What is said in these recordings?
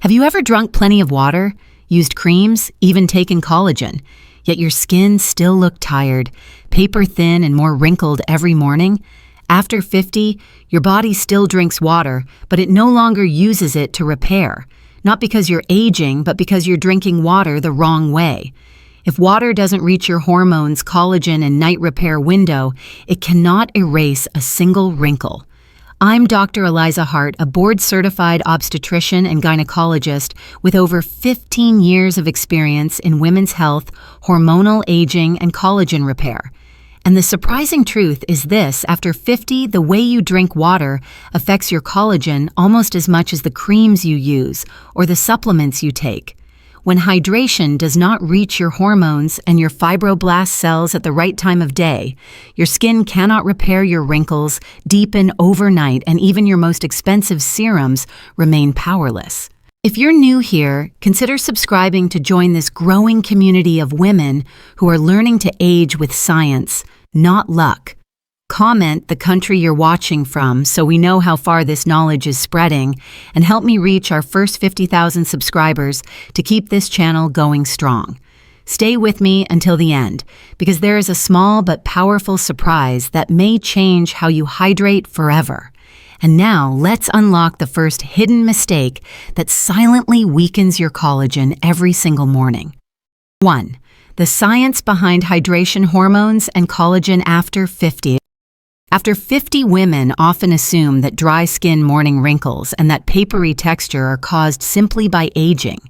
Have you ever drunk plenty of water, used creams, even taken collagen, yet your skin still looked tired, paper thin and more wrinkled every morning? After 50, your body still drinks water, but it no longer uses it to repair. Not because you're aging, but because you're drinking water the wrong way. If water doesn't reach your hormones, collagen, and night repair window, it cannot erase a single wrinkle. I'm Dr. Eliza Hart, a board-certified obstetrician and gynecologist with over 15 years of experience in women's health, hormonal aging, and collagen repair. And the surprising truth is this: after 50, the way you drink water affects your collagen almost as much as the creams you use or the supplements you take. When hydration does not reach your hormones and your fibroblast cells at the right time of day, your skin cannot repair your wrinkles, deepen overnight, and even your most expensive serums remain powerless. If you're new here, consider subscribing to join this growing community of women who are learning to age with science, not luck. Comment the country you're watching from so we know how far this knowledge is spreading, and help me reach our first 50,000 subscribers to keep this channel going strong. Stay with me until the end, because there is a small but powerful surprise that may change how you hydrate forever. And now let's unlock the first hidden mistake that silently weakens your collagen every single morning. 1. The science behind hydration hormones and collagen after 50. After 50, women often assume that dry skin morning wrinkles and that papery texture are caused simply by aging.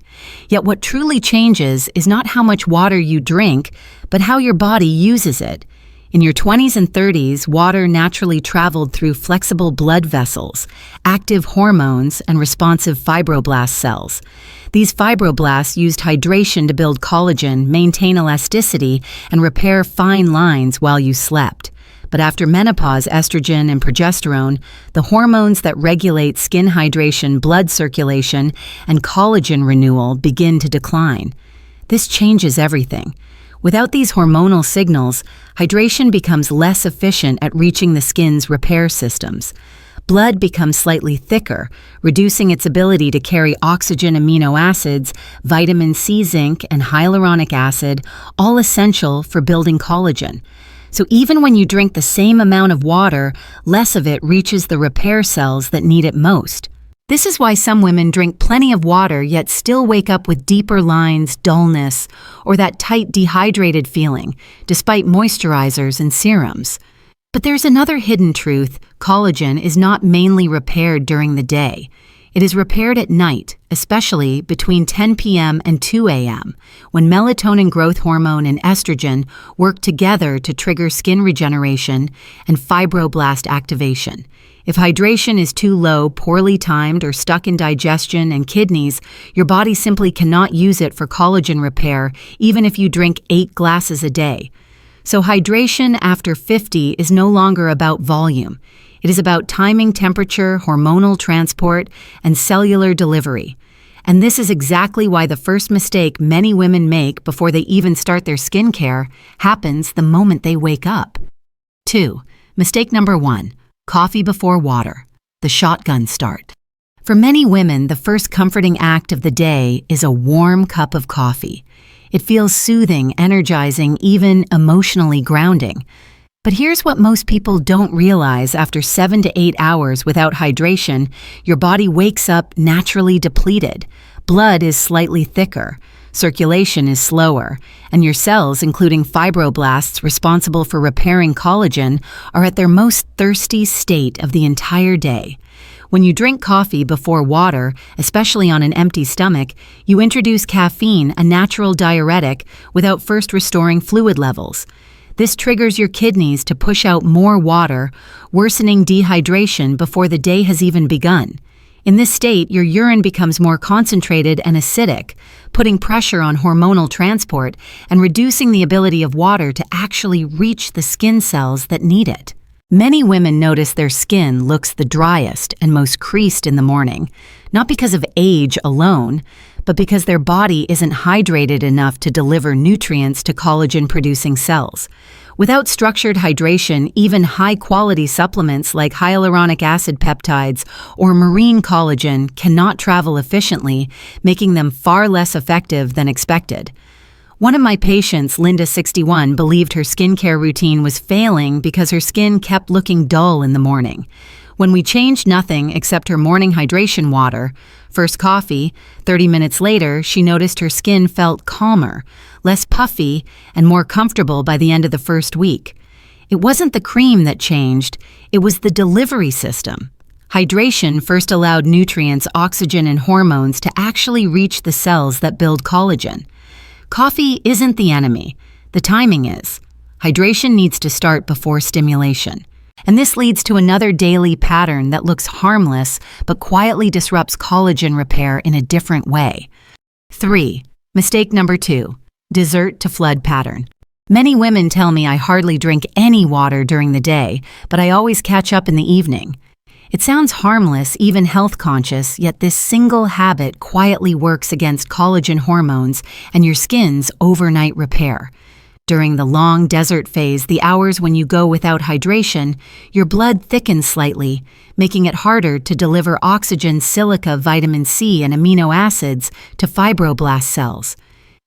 Yet what truly changes is not how much water you drink, but how your body uses it. In your 20s and 30s, water naturally traveled through flexible blood vessels, active hormones, and responsive fibroblast cells. These fibroblasts used hydration to build collagen, maintain elasticity, and repair fine lines while you slept. But after menopause, estrogen and progesterone, the hormones that regulate skin hydration, blood circulation, and collagen renewal begin to decline. This changes everything. Without these hormonal signals, hydration becomes less efficient at reaching the skin's repair systems. Blood becomes slightly thicker, reducing its ability to carry oxygen, amino acids, vitamin C, zinc, and hyaluronic acid, all essential for building collagen. So even when you drink the same amount of water, less of it reaches the repair cells that need it most. This is why some women drink plenty of water yet still wake up with deeper lines, dullness, or that tight, dehydrated feeling, despite moisturizers and serums. But there's another hidden truth: collagen is not mainly repaired during the day. It is repaired at night, especially between 10 p.m. and 2 a.m., when melatonin growth hormone and estrogen work together to trigger skin regeneration and fibroblast activation. If hydration is too low, poorly timed, or stuck in digestion and kidneys, your body simply cannot use it for collagen repair, even if you drink 8 glasses a day. So hydration after 50 is no longer about volume. It is about timing temperature, hormonal transport, and cellular delivery. And this is exactly why the first mistake many women make before they even start their skincare happens the moment they wake up. 2. Mistake number 1. Coffee before water. The shotgun start. For many women, the first comforting act of the day is a warm cup of coffee. It feels soothing, energizing, even emotionally grounding. But here's what most people don't realize: after 7 to 8 hours without hydration, your body wakes up naturally depleted. Blood is slightly thicker, circulation is slower, and your cells, including fibroblasts responsible for repairing collagen, are at their most thirsty state of the entire day. When you drink coffee before water, especially on an empty stomach, you introduce caffeine, a natural diuretic, without first restoring fluid levels. This triggers your kidneys to push out more water, worsening dehydration before the day has even begun. In this state, your urine becomes more concentrated and acidic, putting pressure on hormonal transport and reducing the ability of water to actually reach the skin cells that need it. Many women notice their skin looks the driest and most creased in the morning, not because of age alone, but because their body isn't hydrated enough to deliver nutrients to collagen-producing cells. Without structured hydration, even high-quality supplements like hyaluronic acid peptides or marine collagen cannot travel efficiently, making them far less effective than expected. One of my patients, Linda, 61, believed her skincare routine was failing because her skin kept looking dull in the morning. When we changed nothing except her morning hydration water, first coffee, 30 minutes later, she noticed her skin felt calmer, less puffy, and more comfortable by the end of the first week. It wasn't the cream that changed, it was the delivery system. Hydration first allowed nutrients, oxygen, and hormones to actually reach the cells that build collagen. Coffee isn't the enemy, the timing is. Hydration needs to start before stimulation. And this leads to another daily pattern that looks harmless but quietly disrupts collagen repair in a different way. 3. Mistake number 2. Dessert to flood pattern. Many women tell me I hardly drink any water during the day, but I always catch up in the evening. It sounds harmless, even health conscious, yet this single habit quietly works against collagen hormones and your skin's overnight repair. During the long desert phase, the hours when you go without hydration, your blood thickens slightly, making it harder to deliver oxygen, silica, vitamin C, and amino acids to fibroblast cells.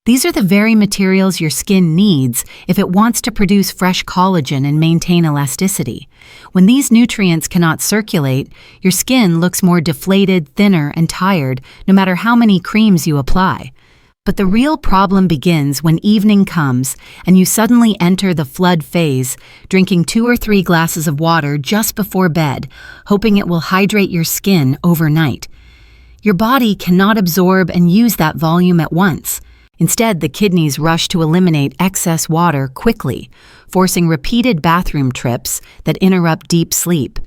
These are the very materials your skin needs if it wants to produce fresh collagen and maintain elasticity. When these nutrients cannot circulate, your skin looks more deflated, thinner, and tired, no matter how many creams you apply. But the real problem begins when evening comes and you suddenly enter the flood phase, drinking 2 or 3 glasses of water just before bed, hoping it will hydrate your skin overnight. Your body cannot absorb and use that volume at once. Instead, the kidneys rush to eliminate excess water quickly, forcing repeated bathroom trips that interrupt deep sleep.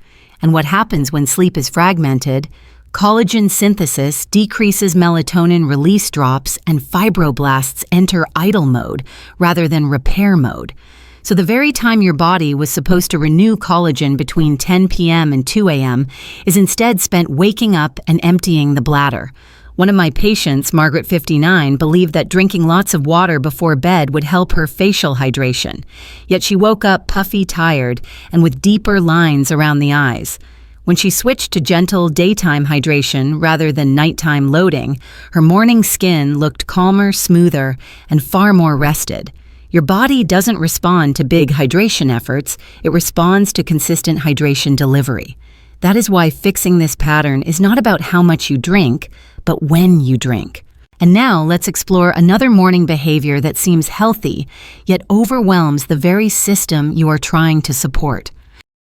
And what happens when sleep is fragmented? Collagen synthesis decreases, melatonin release drops, and fibroblasts enter idle mode rather than repair mode. So the very time your body was supposed to renew collagen between 10 p.m. and 2 a.m. is instead spent waking up and emptying the bladder. One of my patients, Margaret, 59, believed that drinking lots of water before bed would help her facial hydration. Yet she woke up puffy, tired, and with deeper lines around the eyes. When she switched to gentle daytime hydration rather than nighttime loading, her morning skin looked calmer, smoother, and far more rested. Your body doesn't respond to big hydration efforts, it responds to consistent hydration delivery. That is why fixing this pattern is not about how much you drink, but when you drink. And now let's explore another morning behavior that seems healthy, yet overwhelms the very system you are trying to support.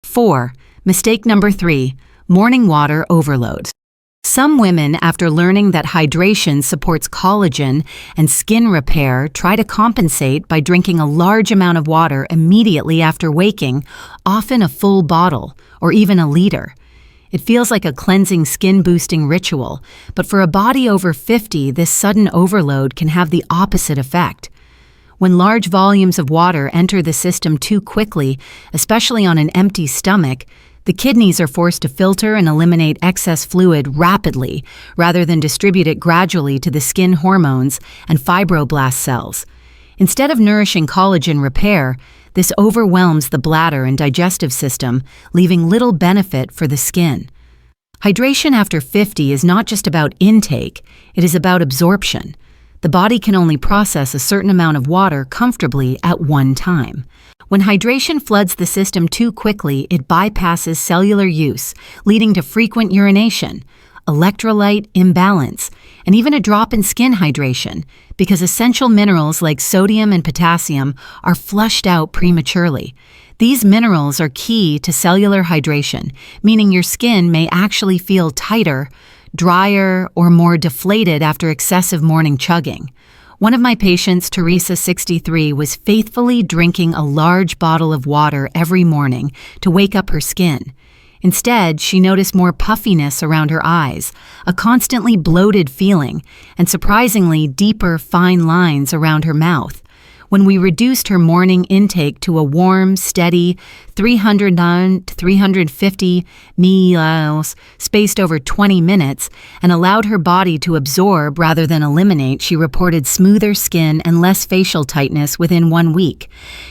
4. Mistake number 3. Morning water overload. Some women, after learning that hydration supports collagen and skin repair, try to compensate by drinking a large amount of water immediately after waking, often a full bottle or even a liter. It feels like a cleansing, skin-boosting ritual, but for a body over 50, this sudden overload can have the opposite effect. When large volumes of water enter the system too quickly, especially on an empty stomach, the kidneys are forced to filter and eliminate excess fluid rapidly rather than distribute it gradually to the skin hormones and fibroblast cells. Instead of nourishing collagen repair, this overwhelms the bladder and digestive system, leaving little benefit for the skin. Hydration after 50 is not just about intake, it is about absorption. The body can only process a certain amount of water comfortably at one time. When hydration floods the system too quickly, it bypasses cellular use, leading to frequent urination, electrolyte imbalance, and even a drop in skin hydration, because essential minerals like sodium and potassium are flushed out prematurely. These minerals are key to cellular hydration, meaning your skin may actually feel tighter, drier, or more deflated after excessive morning chugging. One of my patients, Teresa, 63, was faithfully drinking a large bottle of water every morning to wake up her skin. Instead, she noticed more puffiness around her eyes, a constantly bloated feeling, and surprisingly deeper, fine lines around her mouth. when we reduced her morning intake to a warm, steady 309 to 350 ml spaced over 20 minutes and allowed her body to absorb rather than eliminate, she reported smoother skin and less facial tightness within 1 week.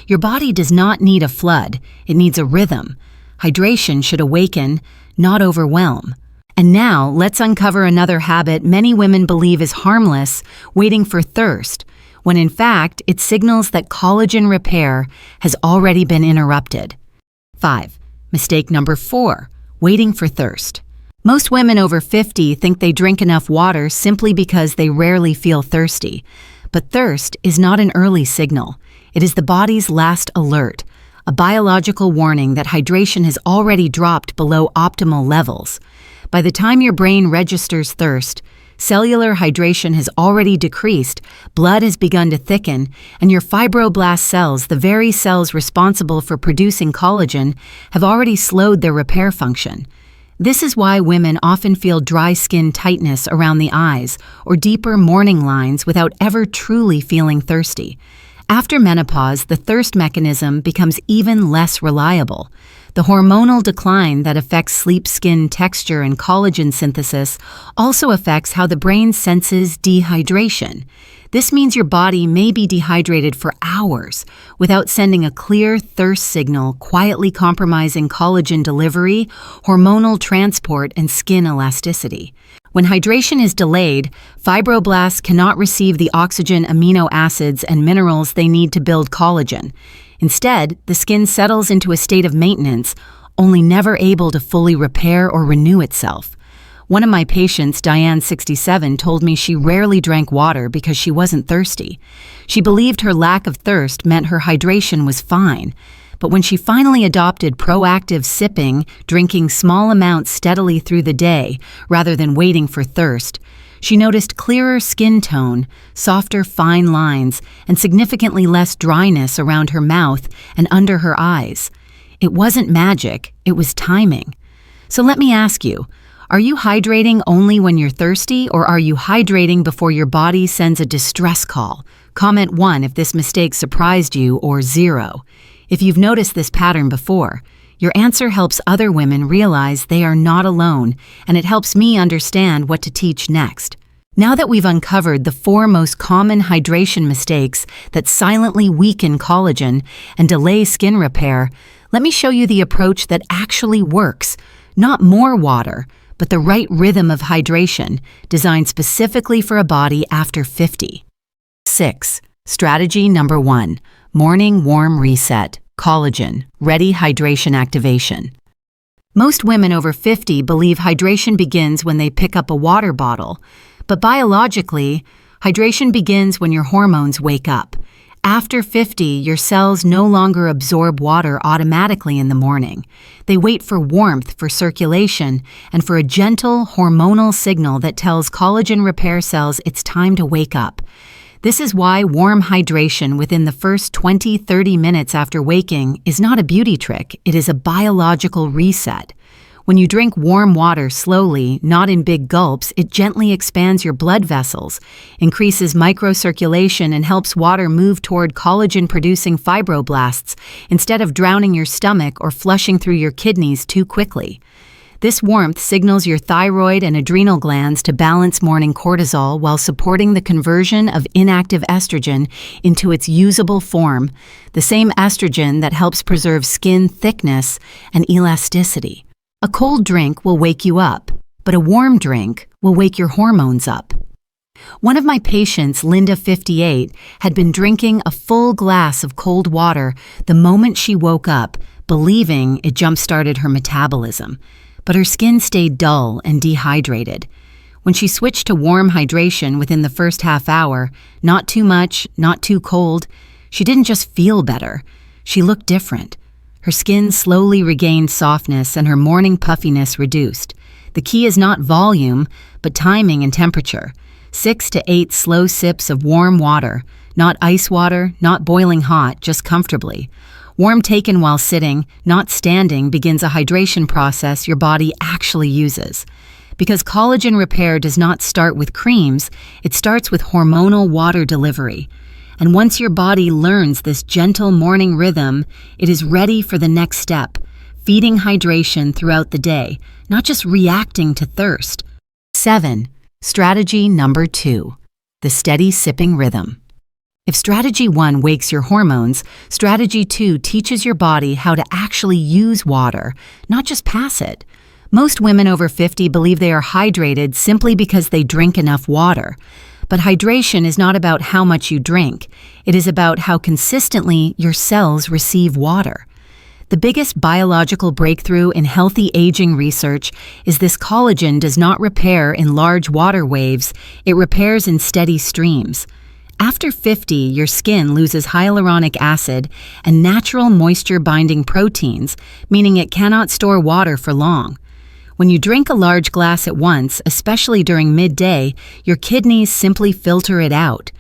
Your body does not need a flood, it needs a rhythm. Hydration should awaken, not overwhelm. And now, let's uncover another habit many women believe is harmless, waiting for thirst, when in fact it signals that collagen repair has already been interrupted. 5. Mistake number 4. Waiting for thirst. Most women over 50 think they drink enough water simply because they rarely feel thirsty. But thirst is not an early signal. It is the body's last alert, a biological warning that hydration has already dropped below optimal levels. By the time your brain registers thirst, cellular hydration has already decreased, blood has begun to thicken, and your fibroblast cells, the very cells responsible for producing collagen, have already slowed their repair function. This is why women often feel dry skin tightness around the eyes or deeper morning lines without ever truly feeling thirsty. After menopause, the thirst mechanism becomes even less reliable. The hormonal decline that affects sleep skin texture and collagen synthesis also affects how the brain senses dehydration. This means your body may be dehydrated for hours without sending a clear thirst signal, quietly compromising collagen delivery, hormonal transport, and skin elasticity. When hydration is delayed, fibroblasts cannot receive the oxygen, amino acids, and minerals they need to build collagen. Instead, the skin settles into a state of maintenance, only never able to fully repair or renew itself. One of my patients, Diane, 67, told me she rarely drank water because she wasn't thirsty. She believed her lack of thirst meant her hydration was fine. But when she finally adopted proactive sipping, drinking small amounts steadily through the day rather than waiting for thirst, she noticed clearer skin tone, softer fine lines, and significantly less dryness around her mouth and under her eyes. It wasn't magic, it was timing. So let me ask you, are you hydrating only when you're thirsty, or are you hydrating before your body sends a distress call? Comment 1 if this mistake surprised you, or 0 if you've noticed this pattern before. Your answer helps other women realize they are not alone, and it helps me understand what to teach next. Now that we've uncovered the 4 most common hydration mistakes that silently weaken collagen and delay skin repair, let me show you the approach that actually works. Not more water, but the right rhythm of hydration, designed specifically for a body after 50. 6. Strategy number 1. Morning warm reset. Collagen. Ready hydration activation. Most women over 50 believe hydration begins when they pick up a water bottle, but biologically, hydration begins when your hormones wake up. After 50, your cells no longer absorb water automatically in the morning. They wait for warmth, for circulation, and for a gentle hormonal signal that tells collagen repair cells it's time to wake up. This is why warm hydration within the first 20-30 minutes after waking is not a beauty trick, it is a biological reset. When you drink warm water slowly, not in big gulps, it gently expands your blood vessels, increases microcirculation, and helps water move toward collagen-producing fibroblasts instead of drowning your stomach or flushing through your kidneys too quickly. This warmth signals your thyroid and adrenal glands to balance morning cortisol while supporting the conversion of inactive estrogen into its usable form, the same estrogen that helps preserve skin thickness and elasticity. A cold drink will wake you up, but a warm drink will wake your hormones up. One of my patients, Linda, 58, had been drinking a full glass of cold water the moment she woke up, believing it jump-started her metabolism. But her skin stayed dull and dehydrated. When she switched to warm hydration within the first half hour, not too much, not too cold, she didn't just feel better, she looked different. Her skin slowly regained softness and her morning puffiness reduced. The key is not volume, but timing and temperature. 6 to 8 slow sips of warm water, not ice water, not boiling hot, just comfortably. Warm taken while sitting, not standing, begins a hydration process your body actually uses. Because collagen repair does not start with creams, it starts with hormonal water delivery. And once your body learns this gentle morning rhythm, it is ready for the next step, feeding hydration throughout the day, not just reacting to thirst. 7. Strategy number 2. The steady sipping rhythm. If strategy 1 wakes your hormones, strategy 2 teaches your body how to actually use water, not just pass it. Most women over 50 believe they are hydrated simply because they drink enough water. But hydration is not about how much you drink. It is about how consistently your cells receive water. The biggest biological breakthrough in healthy aging research is this collagen does not repair in large water waves, it repairs in steady streams. After 50, your skin loses hyaluronic acid and natural moisture-binding proteins, meaning it cannot store water for long. When you drink a large glass at once, especially during midday, your kidneys simply filter it out.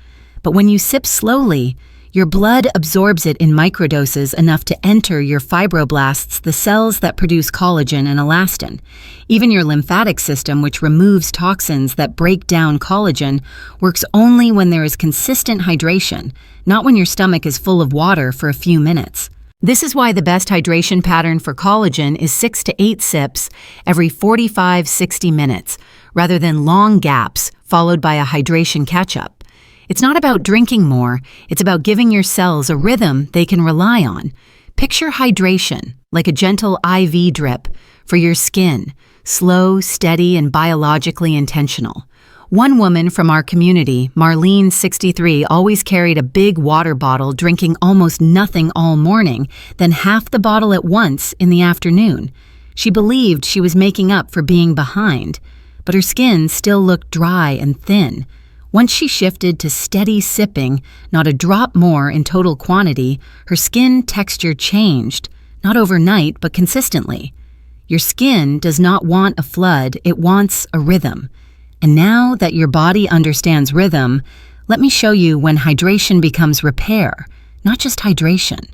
But when you sip slowly, your blood absorbs it in microdoses enough to enter your fibroblasts, the cells that produce collagen and elastin. Even your lymphatic system, which removes toxins that break down collagen, works only when there is consistent hydration, not when your stomach is full of water for a few minutes. This is why the best hydration pattern for collagen is 6 to 8 sips every 45-60 minutes, rather than long gaps followed by a hydration catch-up. It's not about drinking more, it's about giving your cells a rhythm they can rely on. Picture hydration like a gentle IV drip for your skin, slow, steady, and biologically intentional. One woman from our community, Marlene, 63, always carried a big water bottle, drinking almost nothing all morning, then half the bottle at once in the afternoon. She believed she was making up for being behind, but her skin still looked dry and thin. Once she shifted to steady sipping, not a drop more in total quantity, her skin texture changed, not overnight but consistently. Your skin does not want a flood, it wants a rhythm. And now that your body understands rhythm, let me show you when hydration becomes repair, not just hydration.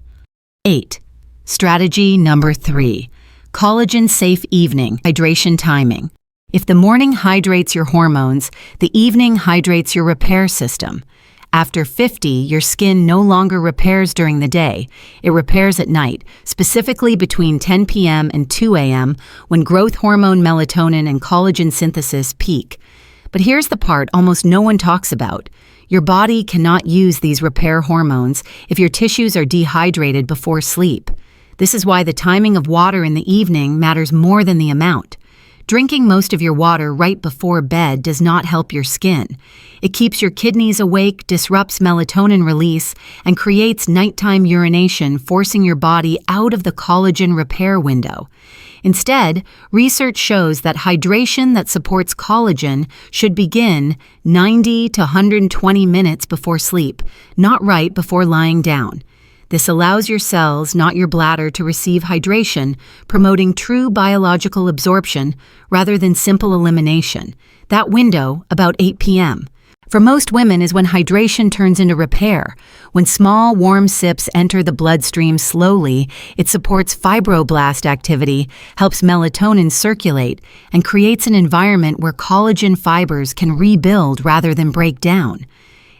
8. Strategy number 3. Collagen-safe evening hydration timing. If the morning hydrates your hormones, the evening hydrates your repair system. After 50, your skin no longer repairs during the day. It repairs at night, specifically between 10 p.m. and 2 a.m. when growth hormone melatonin and collagen synthesis peak. But here's the part almost no one talks about. Your body cannot use these repair hormones if your tissues are dehydrated before sleep. This is why the timing of water in the evening matters more than the amount. Drinking most of your water right before bed does not help your skin. It keeps your kidneys awake, disrupts melatonin release, and creates nighttime urination, forcing your body out of the collagen repair window. Instead, research shows that hydration that supports collagen should begin 90 to 120 minutes before sleep, not right before lying down. This allows your cells, not your bladder, to receive hydration, promoting true biological absorption rather than simple elimination. That window, about 8 p.m. For most women, is when hydration turns into repair. When small, warm sips enter the bloodstream slowly, it supports fibroblast activity, helps melatonin circulate, and creates an environment where collagen fibers can rebuild rather than break down.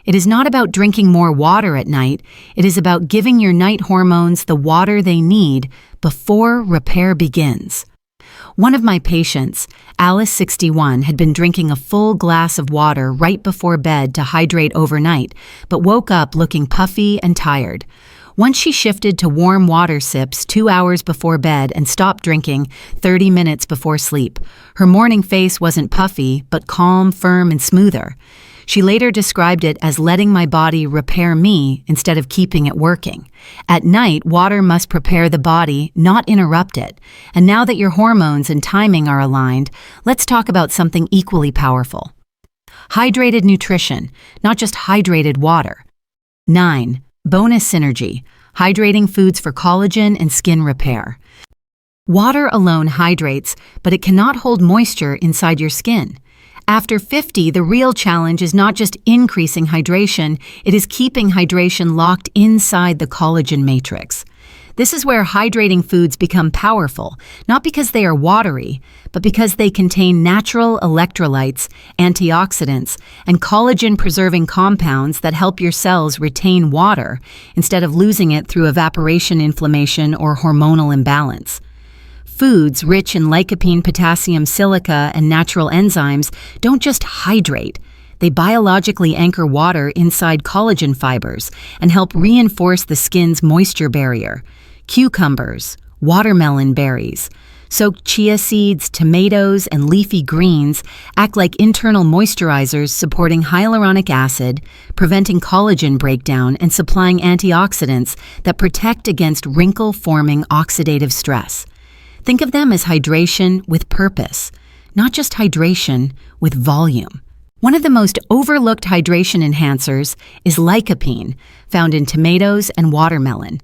It is not about drinking more water at night, it is about giving your night hormones the water they need before repair begins. One of my patients, Alice, 61, had been drinking a full glass of water right before bed to hydrate overnight, but woke up looking puffy and tired. Once she shifted to warm water sips 2 hours before bed and stopped drinking 30 minutes before sleep, her morning face wasn't puffy, but calm, firm, and smoother. She later described it as letting my body repair me instead of keeping it working. At night, water must prepare the body, not interrupt it. And now that your hormones and timing are aligned, let's talk about something equally powerful. Hydrated nutrition, not just hydrated water. 9. Bonus synergy, hydrating foods for collagen and skin repair. Water alone hydrates, but it cannot hold moisture inside your skin. After 50, the real challenge is not just increasing hydration, it is keeping hydration locked inside the collagen matrix. This is where hydrating foods become powerful, not because they are watery, but because they contain natural electrolytes, antioxidants, and collagen-preserving compounds that help your cells retain water instead of losing it through evaporation, inflammation, or hormonal imbalance. Foods rich in lycopene, potassium, silica, and natural enzymes don't just hydrate. They biologically anchor water inside collagen fibers and help reinforce the skin's moisture barrier. Cucumbers, watermelon berries, soaked chia seeds, tomatoes, and leafy greens act like internal moisturizers, supporting hyaluronic acid, preventing collagen breakdown, and supplying antioxidants that protect against wrinkle-forming oxidative stress. Think of them as hydration with purpose, not just hydration with volume. One of the most overlooked hydration enhancers is lycopene, found in tomatoes and watermelon.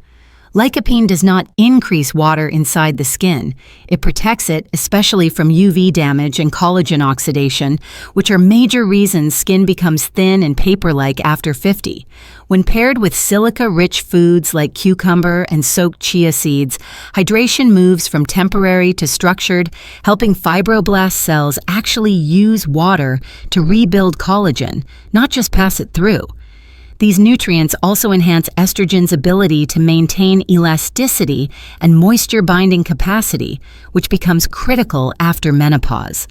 Lycopene does not increase water inside the skin. It protects it, especially from UV damage and collagen oxidation, which are major reasons skin becomes thin and paper-like after 50. When paired with silica-rich foods like cucumber and soaked chia seeds, hydration moves from temporary to structured, helping fibroblast cells actually use water to rebuild collagen, not just pass it through. These nutrients also enhance estrogen's ability to maintain elasticity and moisture-binding capacity, which becomes critical after menopause.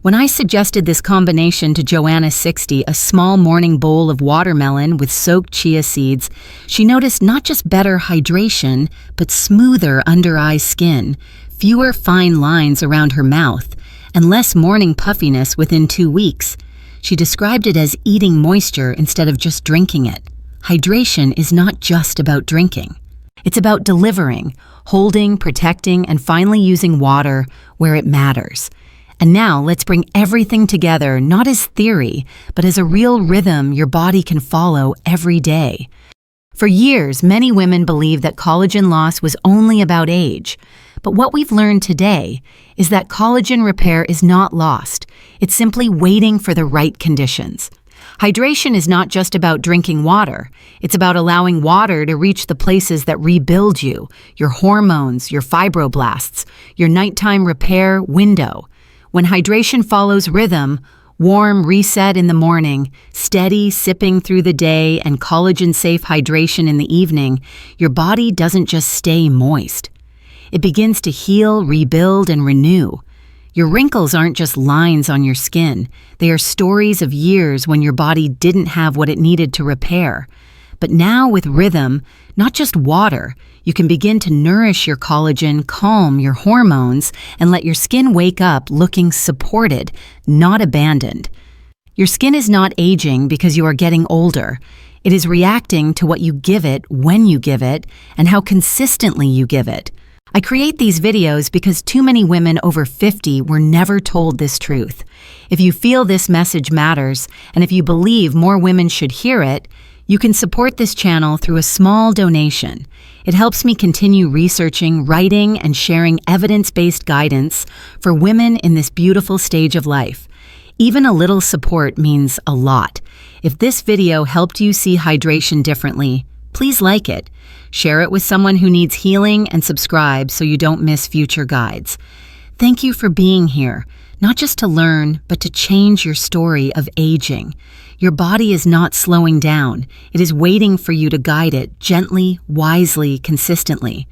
When I suggested this combination to Joanna, 60, a small morning bowl of watermelon with soaked chia seeds, she noticed not just better hydration, but smoother under-eye skin, fewer fine lines around her mouth, and less morning puffiness within 2 weeks. She described it as eating moisture instead of just drinking it. Hydration is not just about drinking. It's about delivering, holding, protecting, and finally using water where it matters. And now let's bring everything together, not as theory, but as a real rhythm your body can follow every day. For years, many women believed that collagen loss was only about age. But what we've learned today is that collagen repair is not lost. It's simply waiting for the right conditions. Hydration is not just about drinking water. It's about allowing water to reach the places that rebuild you, your hormones, your fibroblasts, your nighttime repair window. When hydration follows rhythm, warm reset in the morning, steady sipping through the day, and collagen-safe hydration in the evening, your body doesn't just stay moist. It begins to heal, rebuild, and renew. Your wrinkles aren't just lines on your skin. They are stories of years when your body didn't have what it needed to repair. But now with rhythm, not just water, you can begin to nourish your collagen, calm your hormones, and let your skin wake up looking supported, not abandoned. Your skin is not aging because you are getting older. It is reacting to what you give it, when you give it, and how consistently you give it. I create these videos because too many women over 50 were never told this truth. If you feel this message matters, and if you believe more women should hear it, you can support this channel through a small donation. It helps me continue researching, writing, and sharing evidence-based guidance for women in this beautiful stage of life. Even a little support means a lot. If this video helped you see hydration differently, please like it, share it with someone who needs healing, and subscribe so you don't miss future guides. Thank you for being here, not just to learn, but to change your story of aging. Your body is not slowing down. It is waiting for you to guide it gently, wisely, consistently.